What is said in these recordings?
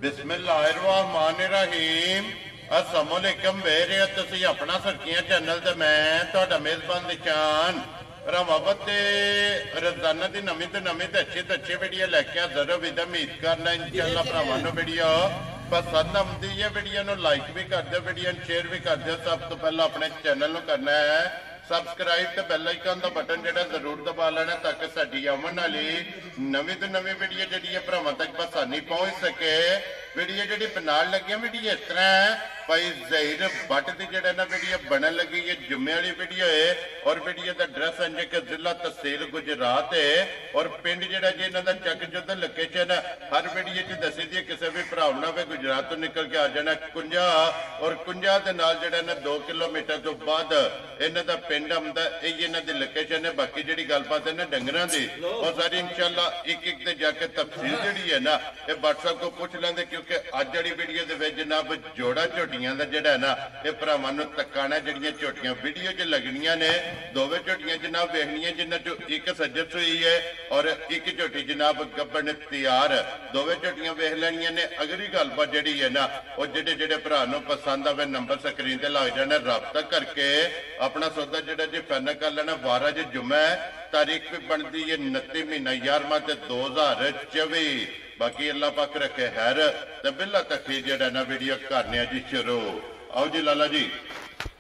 बिस्मिल्लाहिर्रहमानिर्रहीम अस्सलामुअलैकुम वेरे तुसी अपना सरकियां चैनल ते मैं तुहाडा मेज़बान निशान रमावत रोजाना की नवी तो अच्छी वीडियो लैके हाजिर विद उम्मीद करना इंशाअल्लाह भरावां वीडियो पसंद आती है। वीडियो नूं लाइक भी कर दो, वीडियो शेयर भी कर दो। सब तो पहले अपने चैनल नूं करना है सबसक्राइब तो बैल आइकन का बटन जो जरूर दबा लेना ताकि साडी आवन वाली नवी तो नवी वीडियो जी भरावां तक आसानी पहुंच सके। वीडियो जी बनाने लगी वीडियो इस तरह है भाई ज़हीर भट्ट की जड़ा ना वीडियो बनने लगी है जुम्मे वाली वीडियो है और वीडियो का एड्रैस है कि जिला तहसील गुजरात है और पिंड जड़ा जी इन्हों का चक जुद लोकेशन हर वीडियो च दसी दी किसी भी भरा ना भी गुजरात तो निकल के आ जाना कुंजा और कुंजा के नाल जड़ा ना 2 किलोमीटर तो बाद इन्हों का पिंड आंदा यही इन्हों की लोकेशन है। बाकी जी गलबात है ना डंगरां दी और सारी इंशाअल्लाह एक एक ते जाके तफसील जी है ना ये व्हाट्सएप को पूछ लेंगे क्योंकि अज वाली वीडियो के जनाब जोड़ा झोटियां का जड़ा ना ये भरावां नूं तकाना जड़ियां झोटियां वीडियो च लगनियां ने दोवें झोटियां जनाब वेखनियां जिन्हां चों एक सज्जत हुई है और एक झोटी जनाब गब्बन तैयार दोवें झोटियां वेख लैनियां ने। अगली गलबात जिहड़ी है ना वो जिहड़े जिहड़े भरा नूं पसंद आवे नंबर स्क्रीन ते लग जाना राबता करके अपना सौदा जिहड़ा जी फाइनल कर लेना। 12 जुम्मा है तारीख भी बनती है 29 महीना 11वां 2024। बाकी अल्लाह पाक रखे हैर ते बिल्ला तक जड़ा ना वीडियो करने जी शुरू। आओ जी लाला जी।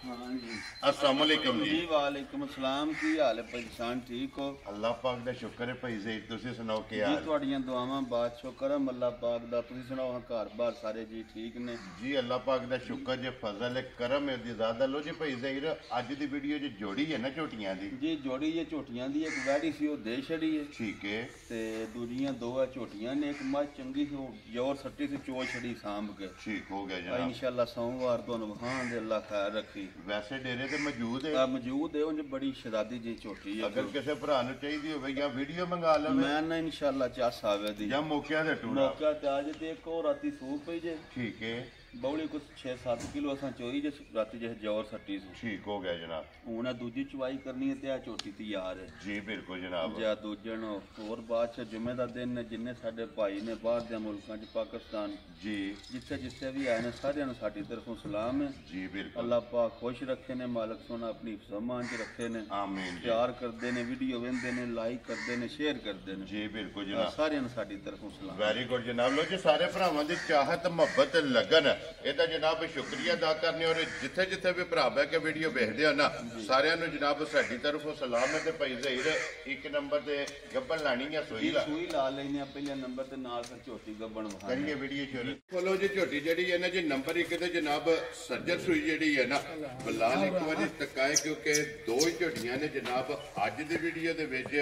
हाँ जी अस्सलाम वालेकुम जी। वालेकुम अस्सलाम। की हाल है भाई जान, ठीक हो? अल्लाह पाक दा शुक्र है भाई ज़हीर, तुसी सुनाओ क्या हाल? जी तुहाड़ियां दुआवां बात शुक्र है अल्लाह पाक दा। तुसी सुनाओ घर बार सारे जी ठीक ने? जी अल्लाह पाक दा शुक्र जे फजल है करम है दी ज़्यादा लो जी भाई ज़हीर। अज दी वीडियो जी जोड़ी है ना झोटियां दी? जी जोड़ी है झोटियां दी, एक वैड़ी सी वो दे छड़ी है ठीक है ते दूजियां दो है झोटियां ने। एक मझ चंगी सी जोर सट्टी सी चो छड़ी सांभ के ठीक हो गया जनाब। इंशाअल्लाह सोमवार तुहानू वखाण दे अल्लाह खैर रखी। वैसे डेरे ते मौजूद है? मौजूद है उन्हें बड़ी शरादी जी झोटी है। अगर किसी भरा नूं चाहिदी होवे या वीडियो मंगा लवे मैं ना इंशाअल्लाह चस आवे दी या मौके ते टूरा मौका ते आज ते एक और राती सूप पई जे ठीक है बौली कुछ 6-7 किलो असा चोई जे राती जे जोर सट्टी सी ठीक हो गया जनाब। हुण दूजी चवाई करनी है ते आ झोटी तैयार है जी बिल्कुल जनाब। जा दूजन और बाद जुम्मे दा दिन ने जिन्ने साडे भाई ने बाहर दे मुल्कां च पाकिस्तान जी जिथे जिथे भी आए ने सारियां नूं साडी तरफों सलाम है जी बिल्कुल। अल्लाह पाक खुश रखे ने, मालक सोना अपनी हिफ्ज़-ए-मान च रखे ने, आमीन। प्यार करदे ने, वीडियो वेंदे ने, लाइक करदे ने, शेयर करदे ने जी बिल्कुल जनाब। सारियां नूं साडी तरफों सलाम। वेरी गुड जनाब। लो जी सारे भरावां दी चाहत मोहब्बत लगन ਇਹਦਾ जनाब शुक्रिया अदा करने और जिथे जिथे भी भरा बह के वीडियो देखते हो ना सारियां नूं जनाब साडी तरफों सलाम है। ते भाई ज़हीर एक नंबर ते गब्बन लानी है सूई ला सूई ला लेने पहले नंबर ते नाल फिर झोटी गब्बन करिए वीडियो शुरू। बोलो जी झोटी जिहड़ी है ना जी नंबर 1 ते जनाब सज्जर सूई जिहड़ी है ना बिलाल एक बार तकाए क्योंकि दो ही झोटियां ने जनाब अज दी वीडियो दे विच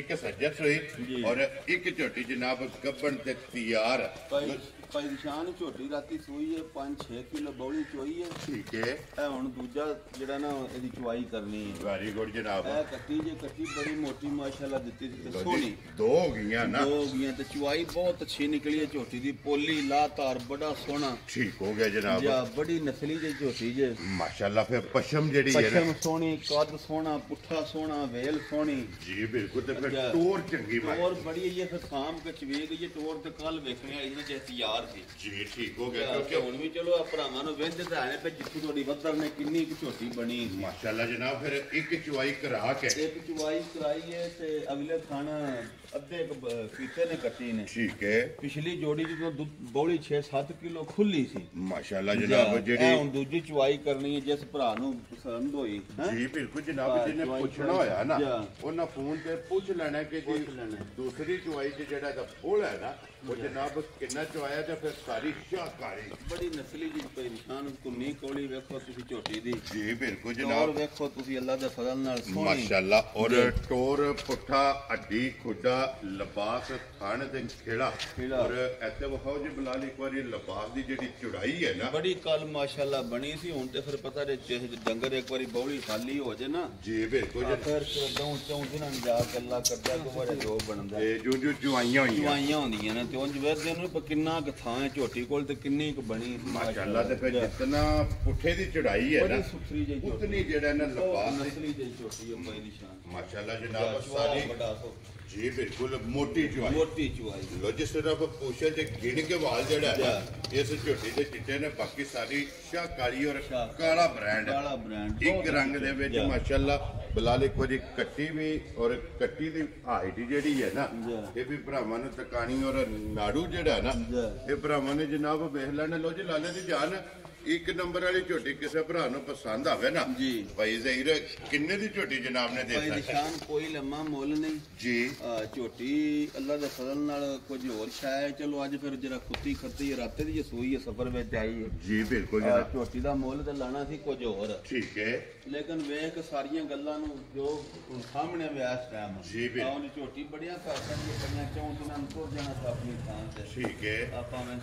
एक सज्जर सूई और एक झोटी जनाब गब्बन ते तैयार। भाई निशान झोटी राती सूई है 5-6 किलो बौली चोई है ठीक है। हुण दूजा जिहड़ा ना इहदी चवाई करनी है। वेरी गुड जनाब। कट्टी जे कट्टी बड़ी मोटी माशाल्लाह दित्ती सी ते सोहनी दो हो गईयां ना? दो हो गईयां ते चवाई बहुत अच्छी निकली है झोटी दी, पोली लातार बड़ा सोहना ठीक हो गया जनाब। जा बड़ी नस्ली जे झोटी जे माशाल्लाह। फिर पशम जेड़ी है ना पशम सोहनी, कद सोहना, पुट्ठा सोहना, वेल सोहनी जी बिल्कुल। ते फिर टोर चंगी टोर बड़ी है फिर शाम के चवेग ये टोर ते कल वेखने वाली ने जे तैयार सी जी ठीक हो गया क्योंकि हुण भी चलो भरावां नूं वेंदे ते आने पे जित्थों थोड़ी वधर ने किन्नी की झोटी बनी माशाल्लाह जनाब। फिर एक चुवाई करा के एक चुवाई कराई है ते अगले थाना अद्धे फीते ने कट्टी ने ठीक है। पिछली जोड़ी जो बौली 6-7 किलो खुली सी माशाल्लाह जनाब। जेडी हुण दूजी चुवाई करनी है जिस भरा नूं पसंद होई जी बिल्कुल जनाब। जिन्ने पूछना होया ना उन्हां फोन ते पूछ लेना कि जी दूसरी चुवाई च जेड़ा दा बोल है ना वो जनाब किन्ना चुआया ते फिर सारी शाहकारी बड़ी नस्ली जी कोई निशान कुन्नी कोली वेखो तुसी झोटी दी जी बिल्कुल जनाब। और वेखो तुसी अल्लाह दे फजल नाल माशाल्लाह। और टोर पुट्ठा हड्डी खुडा लिबास थान ते खेड़ा और ऐसे वखाओ जी बिलाल एक बार लिबास दी जेडी चौड़ाई है ना बड़ी कल माशाल्लाह बनी सी। हुण ते फिर पता रे डंगर एक बारी बौली खाली हो जाए ना जी बिल्कुल फिर दौं चौं दिनां जा के अल्लाह करदा दोबारा जो बनदा जो जो जुआइयां होंदियां ਤੇ ਉਂਝ ਵੇਖਦੇ ਨੂੰ ਪਰ ਕਿੰਨਾ ਕੁ ਥਾਂ ਹੈ ਝੋਟੀ ਕੋਲ ਤੇ ਕਿੰਨੀ ਕੁ ਬਣੀ ਮਾਸ਼ਾਅੱਲਾ। ਤੇ ਫਿਰ ਜਿਤਨਾ ਪੁੱਠੇ ਦੀ ਚੜਾਈ ਹੈ ਨਾ ਬੜੀ ਸੁਥਰੀ ਜਿਹੀ ਝੋਟੀ, ਉਤਨੀ ਜਿਹੜਾ ਨਾ ਲਪਾਸ ਨਸਲੀ ਜਿਹੀ ਝੋਟੀ ਹੈ ਬਾਈ ਦੀ ਸ਼ਾਨ। ਮਾਸ਼ਾਅੱਲਾ ਜਨਾਬ ਚੁਆਈ ਸਾਰੀ ਵੱਡਾ ਸੋ ਜੀ ਬਿਲਕੁਲ ਮੋਟੀ ਚੁਆਈ। ਮੋਟੀ ਚੁਆਈ ਲੋ ਜਿਸ ਤਰ੍ਹਾਂ ਪੂਛੇ ਤੇ ਗਿਣ ਕੇ ਵਾਲ ਜਿਹੜਾ ਹੈ ਨਾ, ਇਸ ਝੋਟੀ ਦੇ ਚਿੱਟੇ ਨੇ, ਬਾਕੀ ਸਾਰੀ ਸ਼ਾਹ ਕਾਲੀ ਔਰ ਕਾਲਾ ਬ੍ਰਾਂਡ ਕਾਲਾ ਬ੍ਰਾਂਡ ਇੱਕ ਰੰਗ ਦੇ ਵਿੱਚ ਮਾਸ਼ਾਅੱਲਾ। ਬਲਾਲ ਇੱਕ ਵਾਰੀ ਕੱਟੀ ਵੀ ਔਰ ਕੱਟੀ ਦੀ ਹਾਈਟ ਜਿਹੜੀ ਹੈ ਨਾ, ਇਹ ਵੀ ਭਰਾਵਾਂ ਨੂੰ ਤਕਾਣੀ ਔਰ ਨਾੜੂ ਜਿਹੜਾ ਹੈ ਨਾ, ਇਹ ਭਰਾਵਾਂ ਨੇ ਜਨਾਬ ਵੇਖ ਲੈਣਾ। ਲੋ ਜੀ ਲਾਲੇ ਦੀ ਜਾਨ ਇੱਕ ਨੰਬਰ ਵਾਲੀ ਝੋਟੀ ਕਿਸੇ ਭਰਾ ਨੂੰ ਪਸੰਦ ਆਵੇ ਨਾ ਜੀ ਭਾਈ ਜ਼ਹੀਰ, ਕਿੰਨੇ ਦੀ ਝੋਟੀ ਜਨਾਬ ਨੇ ਦੇ ਭਾਈ ਦੀ ਸ਼ਾਨ ਕੋਈ ਲੰਮਾ ਮੁੱਲ ਨਹੀਂ ਜੀ। ਝੋਟੀ ਅੱਲਾ ਦੇ ਫਜ਼ਲ ਨਾਲ ਕੁਝ ਹੋਰ ਸ਼ਾਇਦ ਚਲੋ ਅੱਜ ਫਿਰ ਜਿਹੜਾ ਕੁੱਤੀ ਖੱਤੀ ਰਾਤੇ ਦੀ ਸੋਈ ਹੈ ਸਫਰ ਵਿੱਚ ਆਈ ਹੈ ਜੀ ਬਿਲਕੁਲ ਜਨਾਬ। ਝੋਟੀ ਦਾ ਮੁੱਲ ਤੇ ਲਾਣਾ ਸੀ ਕੁਝ ਹੋਰ, ਠੀਕ ਹੈ। ਲੇਕਿਨ ਵੇਖ ਸਾਰੀਆਂ ਗੱਲਾਂ ਨੂੰ ਜੋ ਸਾਹਮਣੇ ਵਿਆਸ ਟਾਈਮ ਜੀ ਬਿਲਕੁਲ। ਉਹਦੀ ਝੋਟੀ ਬੜੀਆਂ ਘਾਟਾਂ ਦੀਆਂ ਪਈਆਂ, ਚੌਂ ਦਿਨਾਂ ਨੂੰ ਤੁਰ ਜਾਣਾ ਸੀ ਆਪਣੀ ਥਾਂ ਤੇ। ਠੀਕ ਹੈ। ਆਪਾਂ ਮੈਂ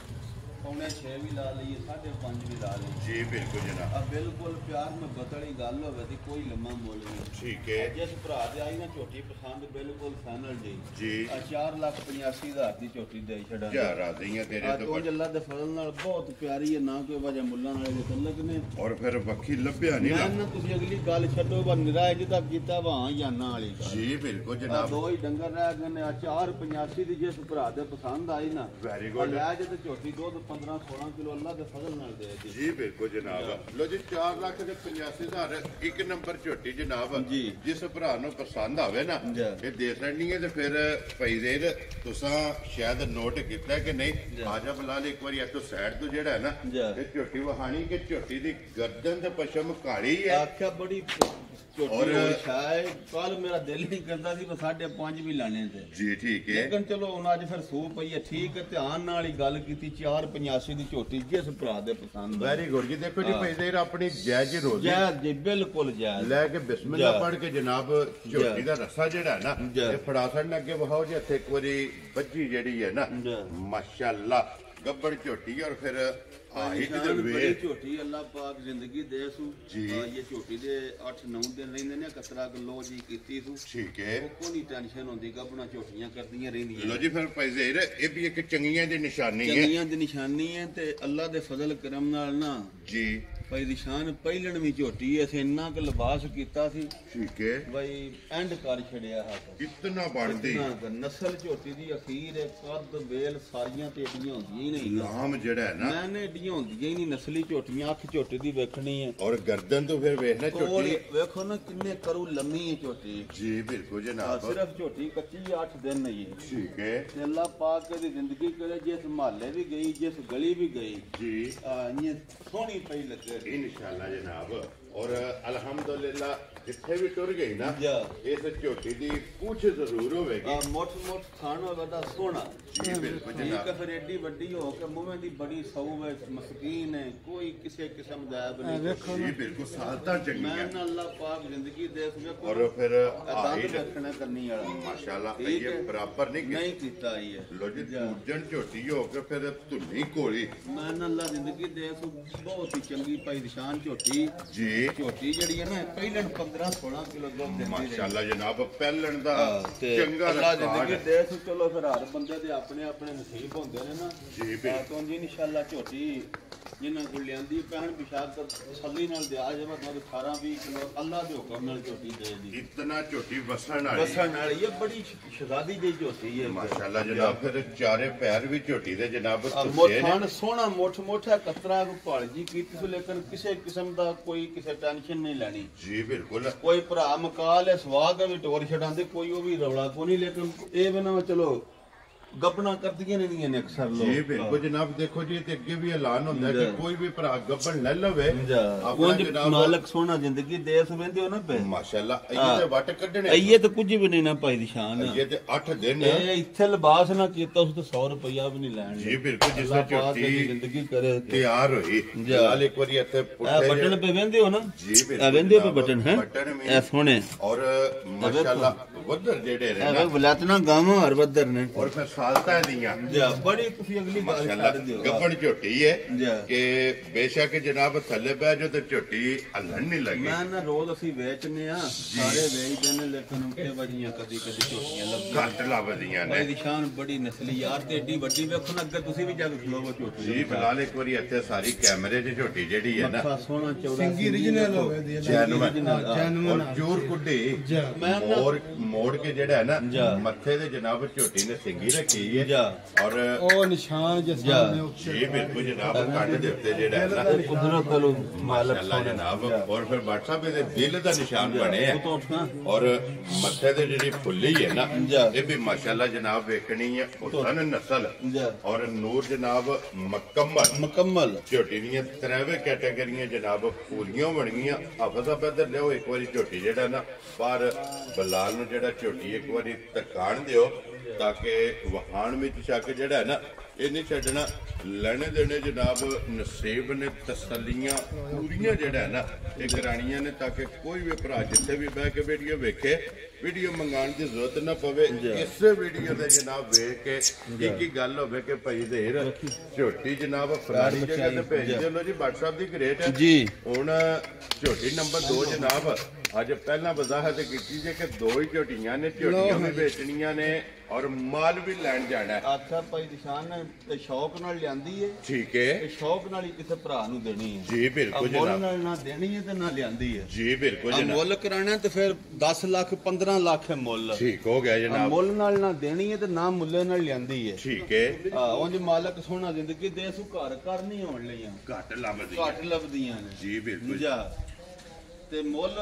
ਪੌਣੇ 6 ਵੀ ਲਾ ਲਈਏ, 5.5 ਵੀ ਲਾ ਲਈਏ ਜੀ ਬਿਲਕੁਲ ਜਨਾਬ। ਆ ਬਿਲਕੁਲ ਪਿਆਰ ਮੁਹੱਬਤ ਵਾਲੀ ਗੱਲ ਹੋਵੇ ਤੇ ਕੋਈ ਲੰਮਾ ਮੁੱਲ ਨਹੀਂ। ਠੀਕ ਹੈ ਜਿਸ ਭਰਾ ਦੇ ਆਈ ਨਾ ਝੋਟੀ ਪਸੰਦ ਬਿਲਕੁਲ ਫਾਈਨਲ ਜੀ ਜੀ। ਆ 4,85,000 ਦੀ ਝੋਟੀ ਦੇ ਛੜਾ ਜਾ ਰਾਜ਼ੀਆਂ ਤੇਰੇ ਆ ਤੋਂ ਤੋਂ ਅੱਲਾ ਦੇ ਫਜ਼ਲ ਨਾਲ ਬਹੁਤ ਪਿਆਰੀ ਹੈ, ਨਾ ਕੋਈ ਵਜ੍ਹਾ ਮੁੱਲਾਂ ਨਾਲ ਦੇ ਤਲਕ ਨੇ। ਔਰ ਫਿਰ ਵੱਖੀ ਲੱਭਿਆ ਨਹੀਂ ਮੈਂ ਨਾ ਨਾ ਤੁਸੀਂ ਅਗਲੀ ਗੱਲ ਛੱਡੋ, ਬਸ ਨਿਰਾਇ ਜਿਹਦਾ ਕੀਤਾ ਵਾਂ ਜਾਨਾਂ ਵਾਲੀ ਗੱਲ। ਜੀ ਬਿਲਕੁਲ ਆ ਜਨਾਬ। ਦੋ ਹੀ ਡੰਗਰ ਰਹਿ ਗਏ ਨੇ, ਆ 4,85 ਦੀ ਜਿਸ ਭਰਾ ਦੇ ਪਸੰਦ ਆਈ ਨਾ, ਵੈਰੀ ਗੁੱਡ ਲੈ ਜੇ ਤੇ ਝੋਟੀ ਦੁੱਧ 15-16 ਕਿਲੋ ਅੱਲਾ ਦੇ ਫਜ਼ਲ ਨਾਲ ਦੇ ਦੀ। ਜੀ ਬਿਲਕੁਲ ਜਨਾਬ। ਲੋ ਜੀ 4,85,000 ਇੱਕ ਨੰਬਰ ਝੋਟੀ ਜਨਾਬ। ਜੀ। ਜਿਸ ਭਰਾ ਨੂੰ ਪਸੰਦ ਆਵੇ ਨਾ ਇਹ ਦੇ ਸਕਣੀ ਹੈ। ਤੇ ਫਿਰ ਭਾਈ ਜ਼ਹੀਰ ਤੁਸੀਂ ਸ਼ਾਇਦ ਨੋਟ ਕੀਤਾ ਕਿ ਨਹੀਂ, ਆਜਾ ਬਲਾਲ ਇੱਕ ਵਾਰੀ ਇੱਥੋਂ ਸਾਈਡ ਤੋਂ ਜਿਹੜਾ ਹੈ ਨਾ, ਇਹ ਝੋਟੀ ਵਹਾਣੀ ਕਿ ਝੋਟੀ ਦੀ ਗਰਦਨ ਤੇ ਪਸ਼ਮ ਕਾਲੀ ਹੈ। ਆਖਿਆ ਬੜੀ ਝੋਟੀ ਹੋਈ ਸ਼ਾਇਦ ਕੱਲ ਮੇਰਾ ਦਿਲ ਨਹੀਂ ਕਰਦਾ ਸੀ ਮੈਂ 5.5 ਵੀ ਲਾਣੇ ਤੇ ਜੀ ਠੀਕ ਹੈ। ਲੇਕਿਨ ਚਲੋ ਹੁਣ ਅੱਜ ਫਿਰ ਸੂ ਪਈ ਹੈ, ਠੀਕ ਹੈ। ਧਿਆਨ ਨਾਲ ਹੀ ਗੱਲ ਕੀਤੀ, 4,85 ਦੀ ਝੋਟੀ ਜਿਸ ਭਰਾ ਦੇ ਪਸੰਦ ਆ। ਵੈਰੀ ਗੁੱਡ ਜੀ। ਦੇਖੋ ਜੀ ਭਾਈ ਜ਼ਹੀਰ ਆਪਣੀ ਜਾਇਜ਼ ਰੋਜ਼ੀ ਜਾਇਜ਼ ਜੀ, ਬਿਲਕੁਲ ਜਾਇਜ਼। ਲੈ ਕੇ ਬਿਸਮਿਲ੍ਲਾ ਪੜ੍ਹ ਕੇ ਜਨਾਬ ਝੋਟੀ ਦਾ ਰੱਸਾ ਜਿਹੜਾ ਹੈ ਨਾ, ਇਹ ਫੜਾ ਛੱਡਣ ਅੱਗੇ ਵਹਾਓ ਜੀ। ਇੱਥੇ ਇੱਕ ਵਾਰੀ ਬੱਜੀ ਜਿਹੜੀ ਹੈ ਨਾ, ਮਾਸ਼ਾਅੱਲਾ ਗੱਬੜ ਝੋਟੀ। ਔਰ ਫਿਰ ਹਾਈਟ ਦੇ ਬੜੀ ਵੇਟ ਝੋਟੀ ਅੱਲਾ ਪਾਕ ਜ਼ਿੰਦਗੀ ਦੇ ਸੂ ਜੀ। ਇਹ ਝੋਟੀ ਦੇ 8-9 ਦਿਨ ਰਹਿੰਦੇ ਨੇ, ਕਤਰਾ ਕਿਲੋ ਜੀ ਕੀਤੀ ਸੂ। ਠੀਕ ਹੈ। ਕੋਈ ਟੈਨਸ਼ਨ ਹੁੰਦੀ, ਗੱਬਣਾ ਝੋਟੀਆਂ ਕਰਦੀਆਂ ਰਹਿੰਦੀਆਂ। ਲੋ ਜੀ ਫਿਰ ਭਾਈ ਜ਼ਹੀਰ ਇਹ ਵੀ ਇੱਕ ਚੰਗੀਆਂ ਦੀ ਨਿਸ਼ਾਨੀ ਹੈ ਚੰਗੀਆਂ ਦੀ ਨਿਸ਼ਾਨੀ ਹੈ ਤੇ ਅੱਲਾ ਦੇ ਫਜ਼ਲ ਕਰਮ ਨਾਲ ਨਾ ਜੀ। ਭਾਈ ਦੀ ਸ਼ਾਨ ਪਹਿਲਣ ਵੀ ਝੋਟੀ ਐ, ਇੰਨਾ ਕੁ ਲਿਬਾਸ ਕੀਤਾ ਸੀ ਠੀਕ ਹੈ। ਬਈ ਐਂਡ ਕਰ ਛੜਿਆ ਹੱਥ ਇਤਨਾ ਬਣਦੀ ਨਸਲ ਝੋਟੀ ਦੀ ਅਖੀਰ ਹੈ, ਕੱਦ ਵੇਲ ਸਾਰੀਆਂ ਤੇ ਏਡੀਆਂ ਹੁੰਦੀਆਂ ਹੀ ਨਹੀਂ। ਲਾਮ ਜਿਹੜਾ ਹੈ ਨਾ, ਮੈਂ ਨੇ ਏਡੀਆਂ ਹੁੰਦੀਆਂ ਹੀ ਨਹੀਂ ਨਸਲੀ ਝੋਟੀਆਂ। ਅੱਖ ਝੋਟੀ ਦੀ ਵੇਖਣੀ ਹੈ ਔਰ ਗਰਦਨ ਤੋਂ ਫਿਰ ਵੇਖਣਾ ਝੋਟੀ। ਵੇਖੋ ਨਾ ਕਿੰਨੇ ਕਰੂ ਲੰਮੀ ਹੈ ਝੋਟੀ। ਜੀ ਬਿਲਕੁਲ ਜਨਾਬ। ਸਿਰਫ ਝੋਟੀ ਕੱਚੀ 8 ਦਿਨ ਨਹੀਂ ਹੈ। ਠੀਕ ਹੈ। ਤੇ ਅੱਲਾ ਪਾਕ ਦੀ ਜ਼ਿੰਦਗੀ ਕਰੇ, ਜਿਸ ਮਹੱਲੇ ਵੀ ਗਈ, ਜਿਸ ਗਲੀ ਵੀ ਗਈ ਜੀ ਇਹ ਸੋਹਣੀ ਪਈ ਲੱਗੇ। ਇਨਸ਼ਾਅੱਲਾ ਜਨਾਬ। ਔਰ ਅਲਹਮਦੁਲਿਲਾ ਜਿੱਥੇ ਵੀ ਟੁਰ ਗਈ ਨਾ, ਇਸ ਝੋਟੀ ਦੀ ਪੁੱਛ ਜ਼ਰੂਰ ਹੋਵੇਗੀ। ਮੋਟ ਖਾਣ ਵਾਲਾ ਦਾ ਸੋਹਣਾ ਜੀ ਬਿਲਕੁਲ ਠੀਕ ਜਨਾਬ। ਹੈ। ਫਿਰ ਏਡੀ ਵੱਡੀ ਹੋ ਕੇ ਮੂੰਹ ਦੀ ਬੜੀ ਸੌ ਹੈ, ਮਸਕੀਨ ਹੈ, ਕੋਈ ਕਿਸੇ ਕਿਸਮ ਦਾ ਐਬ ਨਹੀਂ। ਜੀ ਬਿਲਕੁਲ ਸਾਲਤਾਂ ਚੰਗੀ ਮੈਂ ਹੈ। ਨਾ ਅੱਲਾਹ ਪਾਕ ਜ਼ਿੰਦਗੀ ਦੇ ਸਕੇ ਔਰ ਫਿਰ ਦੰਦ ਹਾਈਟ ਰੱਖਣਾ ਕਰਨੀ ਵਾਲਾ ਮਾਸ਼ਾਅੱਲਾ ਠੀਕ ਇਹ ਹੈ। ਬਰਾਬਰ ਨਹੀਂ ਨਹੀਂ ਕੀਤਾ ਆਈ ਹੈ। ਲੋ ਜੀ ਦੂਜਣ ਝੋਟੀ ਹੋ ਕੇ ਫਿਰ ਧੁੰਨੀ ਕੋਲੀ। ਮੈਂ ਨਾ ਅੱਲਾਹ ਜ਼ਿੰਦਗੀ ਦੇ ਸੋ ਬਹੁਤ ਹੀ ਚੰਗੀ ਭਾਈ ਨਿਸ਼ਾਨ ਝੋਟੀ। ਜੀ ਝੋਟੀ ਜਿਹੜੀ ਹੈ ਨਾ ਪਹਿਲਾਂ 15-16 ਕਿਲੋ ਦੁੱਧ ਦਿੰਦੀ ਰਹੀ। ਮਾਸ਼ਾਅੱਲਾ ਜਨਾਬ ਪਹਿਲਣ ਦਾ ਤੇ ਚੰਗਾ ਅੱਲਾਹ ਰਿਕਾਰਡ ਜ਼ਿੰਦਗੀ ਦੇ ਸੋ ਚਲੋ ਫਿਰ ਹਰ ਬੰਦੇ ਦੇ ਆਪਣੇ ਆਪਣੇ ਨਸੀਬ ਹੁੰਦੇ ਨੇ ਨਾ। ਜੀ ਬਿਲਕੁਲ। ਤੋਂ ਜੀ ਇਨਸ਼ਾਅੱਲਾ ਝੋਟੀ ਜਿਨ੍ਹਾਂ ਕੋਲ ਲਿਆਂਦੀ ਪਹਿਣ ਪਿਸ਼ਾਬ ਕਰ ਤਸੱਲੀ ਨਾਲ ਦਿਆ ਜਾਵੇ ਤਾਂ 18-20 ਕਿਲੋ ਅੱਲਾਹ ਦੇ ਹੁਕਮ ਨਾਲ ਝੋਟੀ ਦੇ ਦੀ। ਇਤਨਾ ਝੋਟੀ ਵਸਣ ਵਾਲੀ ਵਸਣ ਵਾਲੀ ਇਹ ਬੜੀ ਸ਼ਹਾਦੀ ਜਿਹੀ ਝੋਟੀ ਹੈ ਮਾਸ਼ਾਅੱਲਾ ਜਨਾਬ। ਫਿਰ ਚਾਰੇ ਪੈਰ ਵੀ ਝੋਟੀ ਦੇ ਜਨਾਬ ਮੋਠਾਨ ਸੋਹਣਾ ਮੋਠਾ ਕਤਰਾ ਕੋ ਭਾਲ ਜੀ ਕੀਤੀ ਸੋ, ਲੇਕਿਨ ਕਿਸੇ ਕਿਸਮ ਦਾ ਕੋਈ ਕਿਸੇ ਟੈਨਸ਼ਨ ਨਹੀਂ ਲੈਣੀ। ਜੀ ਬਿਲਕੁਲ। ਕੋਈ ਭਰਾ ਮਕਾਲ ਹੈ ਸਵਾਗ ਵੀ ਟੋਰ ਛਡਾਉਂਦੇ, ਕੋਈ ਉਹ ਵੀ ਰੌਲਾ ਕੋ ਨਹੀਂ, ਲੇਕਿਨ ਇਹ ਬਿਨਾ ਚਲੋ ਗੱਬਣਾ ਕਰਦੀਆਂ ਰਹਿੰਦੀਆਂ ਨੇ ਅਕਸਰ ਲੋਕ। ਜੀ ਬਿਲਕੁਲ ਜਨਾਬ। ਦੇਖੋ ਜੀ ਤੇ ਅੱਗੇ ਵੀ ਐਲਾਨ ਹੁੰਦਾ ਕਿ ਕੋਈ ਵੀ ਭਰਾ ਗੱਬਣ ਲੈ ਲਵੇ ਆਪਣਾ ਜਨਾਬ ਮਾਲਕ ਸੋਹਣਾ ਜ਼ਿੰਦਗੀ ਦੇ ਸਵੇਂਦੇ ਹੋ ਨਾ ਪੇ ਮਾਸ਼ਾਅੱਲਾ। ਇਹ ਤੇ ਵੱਟ ਕੱਢਣੇ ਇਹ ਤਾਂ ਕੁਝ ਵੀ ਨਹੀਂ ਨਾ ਭਾਈ ਦੀ ਸ਼ਾਨ। ਇਹ ਤੇ 8 ਦਿਨ ਇਹ ਇੱਥੇ ਲਿਬਾਸ ਨਾ ਕੀਤਾ ਉਸ ਤੋਂ 100 ਰੁਪਇਆ ਵੀ ਨਹੀਂ ਲੈਣ। ਜੀ ਬਿਲਕੁਲ। ਜਿਸ ਤਰ੍ਹਾਂ ਝੋਟੀ ਜ਼ਿੰਦਗੀ ਕਰੇ ਤਿਆਰ ਹੋਈ ਨਾਲ ਇੱਕ ਵਾਰੀ ਇੱਥੇ ਪੁੱਟੇ ਬਟਨ ਪੇ ਵੰਦੇ ਹੋ ਨਾ। ਜੀ ਆ ਵੰਦੇ ਪੇ ਬਟਨ ਹੈ ਬਟਨ ਵੀ ਇਹ ਸੋਹਣੇ। ਔਰ ਮਾਸ਼ਾਅੱਲਾ ਵੱਧਰ ਜਿਹੜੇ ਨੇ ਇਹ ਨਾ ਵਲਾਤਨਾ ਗਾਵਾਂ ਹਰ ਵੱਧਰ ਨੇ ਔਰ ਫਿਰ ਸਾਲਤਾਂ ਦੀਆਂ ਜਾ ਬੜੀ ਤੁਸੀਂ ਅਗਲੀ ਗੱਲ ਮਾਸ਼ਾਅੱਲਾ ਕਰ ਦਿਓ ਗੱਬਣ ਝੋਟੀ ਹੈ ਜੀ। ਕਿ ਬੇਸ਼ੱਕ ਜਨਾਬ ਥੱਲੇ ਬਹਿ ਜਾਓ ਤੇ ਝੋਟੀ ਹੱਲਣ ਨਹੀਂ ਲੱਗੀ। ਮੈਂ ਨਾ ਰੋਜ਼ ਅਸੀਂ ਵੇਚਨੇ ਆ ਸਾਰੇ ਵੇਚਦੇ ਨੇ ਲੇਕਿਨ ਉੱਤੇ ਵਜੀਆਂ ਕਦੀ ਕਦੀ ਝੋਟੀਆਂ ਲੱਭਦੀਆਂ ਘੱਟ ਲੱਭਦੀਆਂ ਭਾਈ ਨੇ ਦੀ ਸ਼ਾਨ ਬੜੀ ਨਸਲੀ ਯਾਰ ਤੇ ਏਡੀ ਵੱਡੀ ਵੇਖੋ ਨਾ ਅੱਗੇ ਤੁਸੀਂ ਵੀ ਜਾ ਕੇ ਖਲੋਵੋ ਝੋਟੀ ਜੀ। ਫਿਲਹਾਲ ਇੱਕ ਵਾਰੀ ਇੱਥੇ ਸਾਰੀ ਕੈਮਰੇ 'ਚ ਝੋਟੀ ਜਿਹੜੀ ਹੈ ਨਾ ਮੱਥਾ ਸੋਹਣਾ ਚੌੜਾ ਸਿੰਗੀ original ਹੋਵੇ ਦੀ ਜੈਨੂਨ ਔਰ ਜੂਰ ਕੁੱਡੀ ਮੈਂ ਨਾ ਔਰ ਮੋੜ ਕੇ ਜਿਹੜਾ ਹੈ ਜਾ। ਨਾ ਮੱਥੇ ਦੇ ਜਨਾਬ ਝੋਟੀ ਨੇ ਸਿੰਗੀ ਰੱਖੀ ਹੈ ਜਾ। ਔਰ ਉਹ ਨਿਸ਼ਾਨ ਜਿਸ ਦੇ ਜੀ ਬਿਲਕੁਲ ਜਨਾਬ ਕੱਢ ਦਿੱਤੇ ਜਿਹੜਾ ਹੈ ਨਾ ਕੁਦਰਤ ਵੱਲੋਂ ਮਾਲਕ ਮਾਸ਼ਾਅੱਲਾ ਜਨਾਬ। ਔਰ ਫਿਰ WhatsApp ਦੇ ਦਿਲ ਦਾ ਨਿਸ਼ਾਨ ਬਣੇ ਹੈ ਔਰ ਮੱਥੇ ਦੇ ਜਿਹੜੀ ਫੁੱਲੀ ਹੈ ਨਾ ਇਹ ਵੀ ਮਾਸ਼ਾਅੱਲਾ ਜਨਾਬ ਵੇਖਣੀ ਹੈ ਹੁਸਨ ਨਸਲ ਔਰ ਨੂਰ ਜਨਾਬ ਮੁਕੰਮਲ ਝੋਟੀ ਦੀਆਂ ਤਰੇਵੇਂ ਕੈਟਾਗਰੀਆਂ ਜਨਾਬ ਪੂਰੀਆਂ ਬਣ ਗਈਆਂ। ਹਫਤਾ ਬਦਰ ਲਿਓ ਇੱਕ ਵਾਰੀ ਝੋਟੀ ਜਿਹੜਾ ਨਾ ਬਾਹਰ ਬਲਾਲ ਨੂੰ ਜਿਹੜਾ ਝੋਟੀ ਇੱਕ ਵਾਰੀ ਤਕਾਣ ਦਿਓ ਤਾਂ ਕਿ ਵਹਾਣ ਵਿੱਚ ਸ਼ੱਕ ਜਿਹੜਾ ਹੈ ਨਾ ਇਹ ਨਹੀਂ ਛੱਡਣਾ। ਲੈਣੇ ਦੇਣੇ ਜਨਾਬ ਨਸੀਬ ਨੇ ਤਸੱਲੀਆਂ ਪੂਰੀਆਂ ਜਿਹੜਾ ਹੈ ਨਾ ਇਹ ਕਰਾਣੀਆਂ ਨੇ ਤਾਂ ਕਿ ਕੋਈ ਵੀ ਭਰਾ ਜਿੱਥੇ ਵੀ ਬਹਿ ਕੇ ਵੀਡੀਓ ਵੇਖੇ ਵੀਡੀਓ ਮੰਗਾਉਣ ਦੀ ਜ਼ਰੂਰਤ ਨਾ ਪਵੇ। ਇਸੇ ਵੀਡੀਓ ਦੇ ਜਨਾਬ ਵੇਖ ਕੇ ਇੱਕ ਹੀ ਗੱਲ ਹੋਵੇ ਕਿ ਭਾਈ ਦੇਰ ਝੋਟੀ ਜਨਾਬ ਫਲਾਣੀ ਜਗ੍ਹਾ ਤੇ ਭੇਜ ਦਿਓ। ਲੋ ਜੀ WhatsApp ਦੀ ਗ੍ਰੇਟ ਹੈ ਜੀ। ਹੁਣ ਝੋਟੀ ਨੰਬਰ 2 ਜਨਾਬ ਅੱਜ ਪਹਿਲਾਂ ਵਜ਼ਾਹਤ ਕੀਤੀ ਜੇ ਕਿ ਦੋ ਹੀ ਝੋਟੀਆਂ ਨੇ ਝੋਟੀਆਂ ਵੀ ਵੇਚਣੀਆਂ ਨੇ ਔਰ ਮਾਲ ਵੀ ਲੈਣ ਜਾਣਾ ਹੈ। ਆਖਾ ਭਾਈ ਨਿਸ਼ਾਨ ਨੇ ਤੇ ਸ਼ੌਕ ਨਾਲ ਲਿਆਂਦੀ ਏ ਠੀਕ ਹੈ ਤੇ ਸ਼ੌਕ ਨਾਲ ਹੀ ਕਿਸੇ ਭਰਾ ਨੂੰ ਦੇਣੀ ਹੈ ਜੀ ਬਿਲਕੁਲ ਮੁੱਲ ਜਨਾਬ ਨਾਲ ਨਾ ਦੇਣੀ ਹੈ ਤੇ ਨਾ ਲਿਆਂਦੀ ਹੈ ਜੀ ਬਿਲਕੁਲ ਆ ਜਨਾਬ ਮੁੱਲ ਕਰਾਣਾ ਤੇ ਫਿਰ 10 ਲੱਖ 15 ਲੱਖ ਹੈ ਮੁੱਲ ਠੀਕ ਹੋ ਗਿਆ ਆ ਜਨਾਬ ਮੁੱਲ ਨਾਲ ਨਾ ਦੇਣੀ ਹੈ ਤੇ ਨਾ ਮੁੱਲੇ ਨਾਲ ਲਿਆਂਦੀ ਹੈ ਠੀਕ ਹੈ ਆ ਉਂਝ ਮਾਲਕ ਸੋਹਣਾ ਜ਼ਿੰਦਗੀ ਦੇ ਸੂ ਘਰ ਘਰ ਨਹੀਂ ਹੋਣ ਲਈਆਂ ਘੱਟ ਲੱਭਦੀ ਘੱਟ ਲੱਭਦੀਆਂ ਨੇ ਜੀ ਬਿਲਕੁਲ ਜਾ ਤੇ ਮੁੱਲ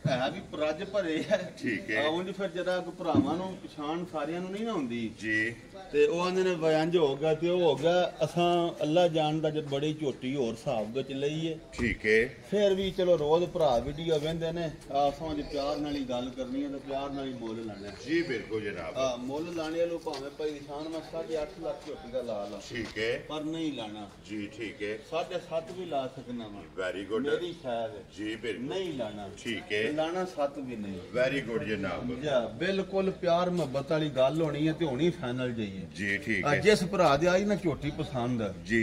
ਹੈ ਵੀ ਰੱਜ ਭਰੇ ਹੈ ਠੀਕ ਹੈ। ਉਂਝ ਫਿਰ ਜਰਾ ਭਰਾਵਾਂ ਨੂੰ ਪਛਾਣ ਸਾਰਿਆਂ ਨੂੰ ਨਹੀਂ ਨਾ ਹੁੰਦੀ ਜੀ ਤੇ ਉਹ ਆਂਦੇ ਨੇ ਵਿਅੰਜ ਹੋ ਗਿਆ ਤੇ ਉਹ ਹੋ ਗਿਆ ਅਸਾਂ ਅੱਲਾ ਜਾਣਦਾ ਜਦ ਬੜੀ ਝੋਟੀ ਹੋਰ ਹਿਸਾਬ ਵਿੱਚ ਲਈਏ ਠੀਕ ਹੈ ਫਿਰ ਵੀ ਚਲੋ ਰੋਜ਼ ਭਰਾ ਵੀਡੀਓ ਵੇਂਦੇ ਨੇ ਆਸਾਂ ਦੀ ਪਿਆਰ ਨਾਲ ਹੀ ਗੱਲ ਕਰਨੀ ਹੈ ਤੇ ਪਿਆਰ ਨਾਲ ਹੀ ਮੁੱਲ ਲਾਣਾ ਜੀ ਬਿਲਕੁਲ ਜਨਾਬ ਆ ਮੁੱਲ ਲਾਣੇ ਵਾਲੋ ਭਾਵੇਂ ਭਾਈ ਨਿਸ਼ਾਨ ਮੈਂ 8.5 ਲੱਖ ਝੋਟੀ ਦਾ ਲਾ ਲਾ ਠੀਕ ਹੈ ਪਰ ਨਹੀਂ ਲਾਣਾ ਜੀ ਠੀਕ ਹੈ 7.5 ਵੀ ਲਾ ਸਕਣਾ ਵਾ ਵੈਰੀ ਗੁੱਡ ਮੇਰੀ ਸ਼ਾਇਦ ਜੀ ਬਿਲਕੁਲ ਨਹੀਂ ਲਾਣਾ ਠੀਕ ਹੈ ਲਾਣਾ 7 ਵੀ ਨਹੀਂ ਵੈਰੀ ਗੁੱਡ ਜਨਾਬ ਜਾ ਬਿਲਕੁਲ ਪਿਆਰ ਮੁਹੱਬਤ ਵਾਲੀ ਗੱਲ ਹੋਣੀ ਹੈ ਤੇ ਹੋਣੀ ਫਾਈਨਲ ਜਾਈਏ ਜੀ ਠੀਕ ਆ ਹੈ ਜਿਸ ਭਰਾ ਦੇ ਆਈ ਨਾ ਝੋਟੀ ਪਸੰਦ ਆ ਜੀ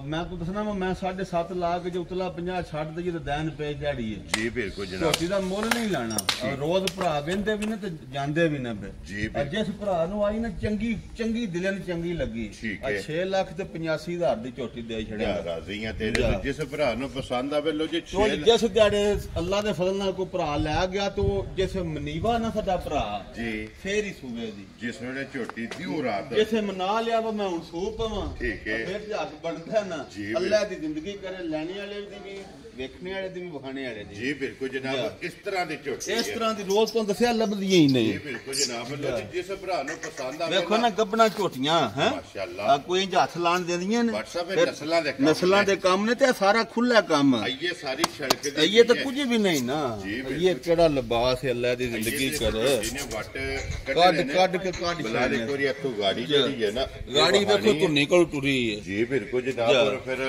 ਮੈਂ ਤੂੰ ਦੱਸਣਾ ਮੈਂ 7.5 ਲਾ ਕੇ ਜੇ ਉਤਲਾ 50 ਛੱਡ ਦਈਏ ਤਾਂ ਦੈਨ ਪੈ ਜੜੀ ਹੈ ਜੀ ਬਿਲਕੁਲ ਜਨਾਬ ਝੋਟੀ ਦਾ ਮੁੱਲ ਨਹੀਂ ਲਾਣਾ ਰੋਜ਼ ਭਰਾ ਵਹਿੰਦੇ ਵੀ ਨੇ ਤੇ ਜਾਂਦੇ ਵੀ ਨੇ ਫਿਰ ਜੀ ਆ ਜਿਸ ਭਰਾ ਨੂੰ ਆਈ ਨਾ ਚੰਗੀ ਚੰਗੀ ਦਿਲਾਂ ਨੂੰ ਚੰਗੀ ਲੱਗੀ ਠੀਕ ਆ ਹੈ। 6 ਲੱਖ ਤੇ 85,000 ਦੀ ਝੋਟੀ ਦੇ ਛੜਿਆ ਰਾਜ਼ੀਆਂ ਤੇਰੇ ਤੇ ਜਿਸ ਭਰਾ ਨੂੰ ਪਸੰਦ ਆਵੇ ਲੋ ਜੀ ਤੋ ਜਿਸ ਦਿਹਾੜੇ ਅੱਲਾ ਦੇ ਫਜ਼ਲ ਨਾਲ ਕੋਈ ਭਰਾ ਲੈ ਗਿਆ ਤੋ ਜਿਸ ਮਨੀਵਾ ਨਾ ਸਾਡਾ ਭਰਾ ਜੀ ਫੇਰ ਹੀ ਸੂਵੇ ਦੀ ਜਿਸ ਵੇਲੇ ਝੋਟੀ ਦੀ ਉਹ ਰਾਤ ਜਿਸੇ ਮਨਾ ਲਿਆ ਵਾ ਮੈਂ ਹੁਣ ਸੂਪ ਪਵਾਂ ਠੀਕ ਹੈ। ਫਿਰ ਤੇ ਹੱਕ ਬਣਦਾ ਨਾ ਜੀ, ਅੱਲਾ ਦੀ ਜ਼ਿੰਦਗੀ ਕਰੇ ਲੈਣੇ ਵਾਲੇ ਦੀ ਵੀ ਵੇਖਣੇ ਵਾਲੇ ਦੀ ਵੀ ਵਿਖਾਣੇ ਵਾਲੇ ਦੀ ਜੀ ਬਿਲਕੁਲ ਜਨਾਬ ਇਸ ਤਰ੍ਹਾਂ ਦੀ ਝੋਟੀ ਇਸ ਹੈ। ਤਰ੍ਹਾਂ ਦੀ ਰੋਜ਼ ਤੋਂ ਦੱਸਿਆ ਲੱਭਦੀਆਂ ਹੀ ਜੀ ਨਹੀਂ ਬਿਲਕੁਲ ਜਨਾਬ ਲੋ ਜੀ ਜਿਸ ਭਰਾ ਨੂੰ ਪਸੰਦ ਆਵੇ ਵੇਖੋ ਨਾ ਗੱਬਣਾ ਝੋਟੀਆਂ ਹੈ ਮਾਸ਼ਾਅੱਲਾ ਕੋਈ ਹੱਥ ਲਾਣ ਦਿੰਦੀਆਂ ਨੇ WhatsApp ਫਿਰ ਨਸਲਾਂ ਦੇ ਕੰਮ ਨਸਲਾਂ ਦੇ ਕੰਮ ਨੇ ਤੇ ਇਹ ਸਾਰਾ ਖੁੱਲਾ ਕੰਮ ਹੈ ਆਈਏ ਸਾਰੀ ਸੜਕ ਦੀ ਇਹ ਤਾਂ ਕੁਝ ਵੀ ਨਹੀਂ ਨਾ ਜੀ, ਬਿਲਕੁਲ। ਇਹ ਕਿਹੜਾ ਲਿਬਾਸ ਹੈ ਅੱਲਾ ਦੀ ਜ਼ਿੰਦਗੀ ਕਰੇ ਇਹਨੇ ਵੱਟ ਕੱਢ ਕੇ ਕੱਢ ਬੁਲਾ ਇੱਕ ਵਾਰੀ ਇੱਥੋਂ ਗਾੜੀ ਜਿਹੜੀ ਹੈ ਨਾ ਇਹ ਗਾੜੀ ਵੇਖੋ ਵਹਾਣੀ ਹੈ। ਧੁੰਨੀ ਕੋਲ ਟੁਰੀ ਹੈ ਜੀ ਬਿਲਕੁਲ ਜਨਾਬ ਜਾ। ਔਰ ਫਿਰ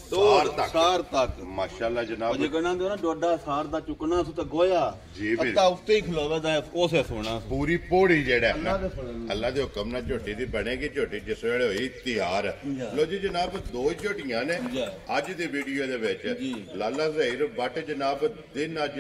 ਤੋੜ ਤੱਕ ਸਾਰ ਤੱਕ ਮਾਸ਼ਾਅੱਲਾ ਉਹ ਜਨਾਬ ਜੇ ਕਹਿੰਦਾ ਨਾ ਡੋਡਾ ਸਾਰ ਦਾ ਚੁੱਕਣਾ ਸੁ ਤਾਂ ਗੋਇਆ ਜੀ, ਬਿਲਕੁਲ। ਅੱਤਾ ਉੱਤੇ ਹੀ ਖਲੋਵੇ ਦਾ ਉਸੇ ਸੋਣਾ ਪੂਰੀ ਪੋੜੀ ਜਿਹੜਾ ਹੈ ਅੱਲਾ ਦੇ ਨਾ ਫਜ਼ਲ ਅੱਲਾ ਦੇ ਹੁਕਮ ਨਾਲ ਝੋਟੀ ਦੀ ਬਣੇਗੀ ਝੋਟੀ ਜਿਸ ਵੇਲੇ ਹੋਈ ਤਿਆਰ ਜਾ। ਲੋ ਜੀ ਜਨਾਬ ਦੋ ਹੀ ਝੋਟੀਆਂ ਨੇ ਜਾ। ਅੱਜ ਦੀ ਵੀਡੀਓ ਦੇ ਵਿੱਚ ਜੀ। ਲਾਲਾ ਜ਼ਹੀਰ ਬੱਟ ਜਨਾਬ ਦਿਨ ਅੱਜ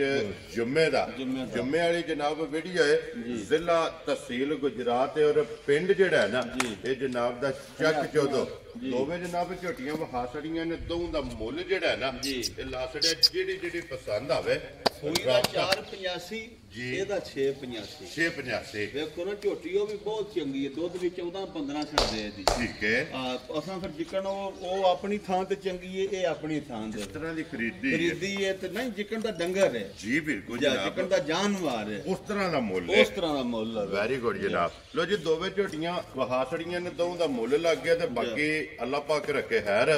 ਜੁਮੇ ਦਾ ਜੁਮੇ ਦਾ। ਜੁਮੇ ਵਾਲੀ ਜਨਾਬ ਵੀਡੀਓ ਹੈ ਜ਼ਿਲ੍ਹਾ ਤਹਿਸੀਲ ਗੁਜਰਾਤ ਔਰ ਪਿੰਡ ਜਿਹੜਾ ਹੈ ਨਾ ਜੀ। ਇਹ ਜਨਾਬ ਦਾ ਚੱਕ ਚੋਦੋ ਦੋਵੇਂ ਜਨਾਬ ਝੋਟੀਆਂ ਵਹਾਸੜੀਆਂ ਨੇ ਦੋਵਾਂ ਦਾ ਮੁੱਲ ਜਿਹੜਾ ਹੈ ਨਾ ਜੀ। ਇਹ ਲਾਸੜਿਆ ਜਿਹੜੀ ਪਸੰਦ ਆਵੇ ਸੂਈ ਦਾ 485 ਜੀ। ਇਹਦਾ 685 685 ਵੇਖੋ ਨਾ ਝੋਟੀ ਉਹ ਵੀ ਬਹੁਤ ਚੰਗੀ ਹੈ ਦੁੱਧ ਵੀ 14-15 ਛੱਡ ਦੇ ਦੀ ਠੀਕ ਹੈ ਅਸਾਂ ਫਿਰ ਜਿੱਕਣ ਉਹ ਆਪਣੀ ਥਾਂ ਤੇ ਚੰਗੀ ਹੈ ਇਹ ਆਪਣੀ ਥਾਂ ਤੇ ਇਸ ਤਰ੍ਹਾਂ ਦੀ ਖਰੀਦੀ ਹੈ। ਖਰੀਦੀ ਹੈ ਤੇ ਨਹੀਂ ਜਿੱਕਣ ਦਾ ਡੰਗਰ ਹੈ ਜੀ ਬਿਲਕੁਲ ਜਾਂ ਜਨਾਬ ਜਿੱਕਣ ਦਾ ਜਾਨਵਰ ਹੈ ਉਸ ਤਰ੍ਹਾਂ ਦਾ ਮੁੱਲ ਹੈ ਉਸ ਤਰ੍ਹਾਂ ਦਾ ਮੁੱਲ ਹੈ ਵੈਰੀ ਗੁੱਡ ਜਨਾਬ ਲੋ ਜੀ ਦੋਵੇਂ ਝੋਟੀਆਂ ਵਹਾਸੜੀਆਂ ਨੇ ਦੋਵਾਂ ਦਾ ਮੁੱਲ ਲੱਗ ਗਿਆ ਤੇ ਬਾਕੀ ਅੱਲਾਹ ਪਾਕ ਰੱਖੇ ਖੈਰ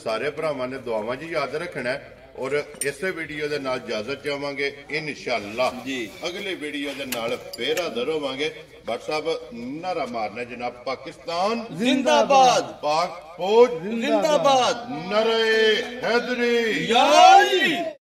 ਸਾਰੇ ਭਰਾਵਾਂ ਨੇ ਦੁਆਵਾਂ 'ਚ ਯਾਦ ਰੱਖਣਾ ਹੈ। ਔਰ ਇਸੇ ਵੀਡੀਓ ਦੇ ਨਾਲ ਇਜਾਜ਼ਤ ਚਾਹਾਂਗੇ ਇਨਸ਼ਾਅੱਲਾ ਜੀ। ਅਗਲੇ ਵੀਡੀਓ ਦੇ ਨਾਲ ਫੇਰ ਹਾਜ਼ਰ ਹੋਵਾਂਗੇ WhatsApp ਨਾਰਾ ਮਾਰਨਾ ਜਨਾਬ ਪਾਕਿਸਤਾਨ ਜ਼ਿੰਦਾਬਾਦ ਪਾਕ ਫੌਜ ਜ਼ਿੰਦਾਬਾਦ ਨਰੇ ਹੈਦਰੀ ਯਾ ਅਲੀ